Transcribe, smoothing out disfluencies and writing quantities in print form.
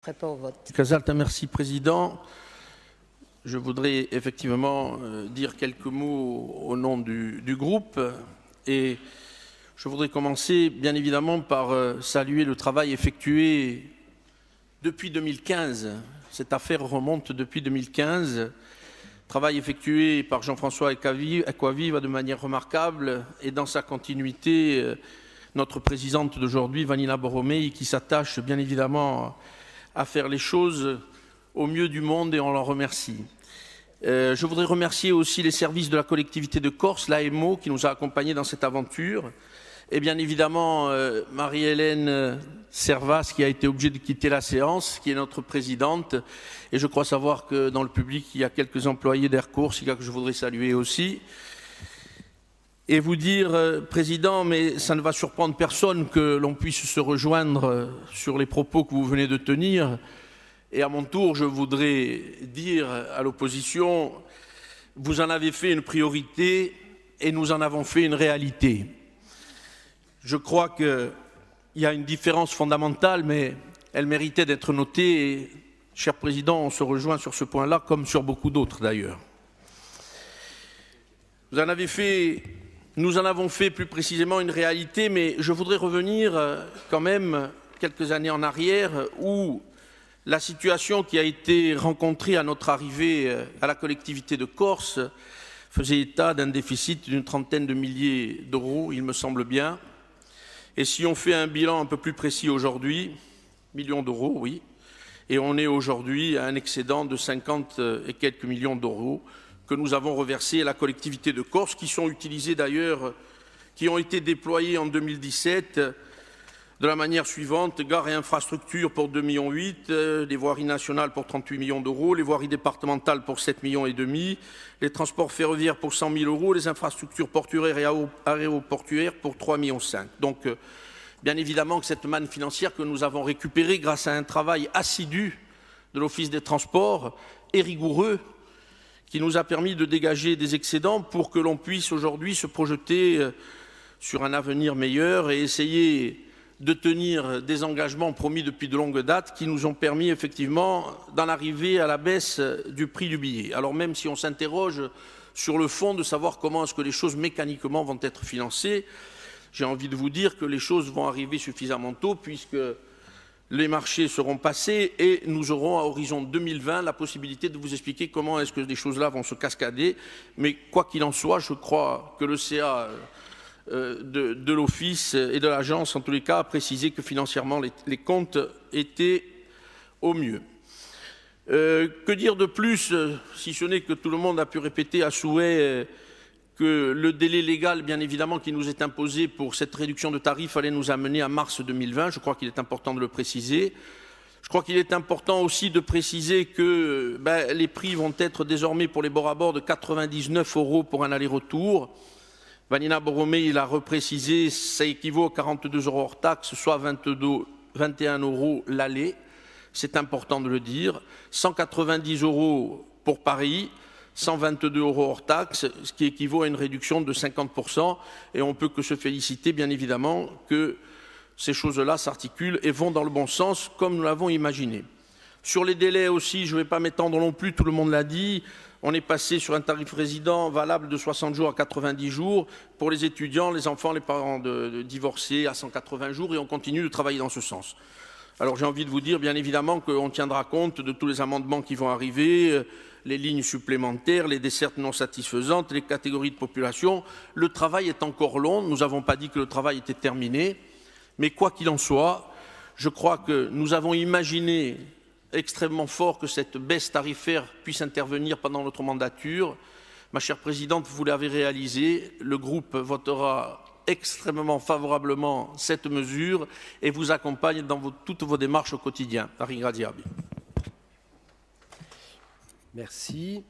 Pas au vote. Casalta, merci Président. Je voudrais effectivement dire quelques mots au nom du groupe et je voudrais commencer bien évidemment par saluer le travail effectué depuis 2015. Cette affaire remonte depuis 2015. Travail effectué par Jean-François Acquaviva de manière remarquable et dans sa continuité, notre présidente d'aujourd'hui, Vanina Borromei, qui s'attache bien évidemment à faire les choses au mieux du monde et on l'en remercie. Je voudrais remercier aussi les services de la collectivité de Corse, l'AMO, qui nous a accompagnés dans cette aventure. Et bien évidemment, Marie-Hélène Servas, qui a été obligée de quitter la séance, qui est notre présidente. Et je crois savoir que dans le public, il y a quelques employés d'Air Corse que je voudrais saluer aussi. Et vous dire, Président, mais ça ne va surprendre personne que l'on puisse se rejoindre sur les propos que vous venez de tenir. Et à mon tour, je voudrais dire à l'opposition, vous en avez fait une priorité et nous en avons fait une réalité. Je crois qu'il y a une différence fondamentale, mais elle méritait d'être notée. Et, cher Président, on se rejoint sur ce point-là, comme sur beaucoup d'autres d'ailleurs. Nous en avons fait plus précisément une réalité, mais je voudrais revenir quand même quelques années en arrière où la situation qui a été rencontrée à notre arrivée à la collectivité de Corse faisait état d'un déficit d'une trentaine de milliers d'euros, il me semble bien. Et si on fait un bilan un peu plus précis aujourd'hui, millions d'euros, oui, et on est aujourd'hui à un excédent de 50 et quelques millions d'euros que nous avons reversés à la collectivité de Corse, qui sont utilisés d'ailleurs, qui ont été déployés en 2017 de la manière suivante: gares et infrastructures pour 2,8 millions, les voiries nationales pour 38 millions d'euros, les voiries départementales pour 7,5 millions, les transports ferroviaires pour 100 000 euros, les infrastructures portuaires et aéroportuaires pour 3,5 millions. Donc, bien évidemment que cette manne financière que nous avons récupérée grâce à un travail assidu de l'Office des transports et rigoureux, qui nous a permis de dégager des excédents pour que l'on puisse aujourd'hui se projeter sur un avenir meilleur et essayer de tenir des engagements promis depuis de longues dates qui nous ont permis effectivement d'en arriver à la baisse du prix du billet. Alors même si on s'interroge sur le fond de savoir comment est-ce que les choses mécaniquement vont être financées, j'ai envie de vous dire que les choses vont arriver suffisamment tôt puisque les marchés seront passés et nous aurons à horizon 2020 la possibilité de vous expliquer comment est-ce que les choses-là vont se cascader. Mais quoi qu'il en soit, je crois que le CA de l'Office et de l'Agence, en tous les cas, a précisé que financièrement les comptes étaient au mieux. Que dire de plus, si ce n'est que tout le monde a pu répéter à souhait que le délai légal, bien évidemment, qui nous est imposé pour cette réduction de tarifs allait nous amener à mars 2020. Je crois qu'il est important de le préciser. Je crois qu'il est important aussi de préciser que les prix vont être désormais pour les bords à bord de 99 € pour un aller-retour. Vanina Borromei l'a reprécisé, ça équivaut à 42 € hors taxe, soit 21 € l'aller. C'est important de le dire. 190 € pour Paris. 122 € hors taxe, ce qui équivaut à une réduction de 50%. Et on ne peut que se féliciter, bien évidemment, que ces choses-là s'articulent et vont dans le bon sens, comme nous l'avons imaginé. Sur les délais aussi, je ne vais pas m'étendre non plus, tout le monde l'a dit. On est passé sur un tarif résident valable de 60 jours à 90 jours. Pour les étudiants, les enfants, les parents de divorcés à 180 jours. Et on continue de travailler dans ce sens. Alors j'ai envie de vous dire, bien évidemment, qu'on tiendra compte de tous les amendements qui vont arriver, les lignes supplémentaires, les dessertes non satisfaisantes, les catégories de population. Le travail est encore long. Nous n'avons pas dit que le travail était terminé. Mais quoi qu'il en soit, je crois que nous avons imaginé extrêmement fort que cette baisse tarifaire puisse intervenir pendant notre mandature. Ma chère Présidente, vous l'avez réalisé. Le groupe votera extrêmement favorablement cette mesure et vous accompagne dans toutes vos démarches au quotidien. Merci.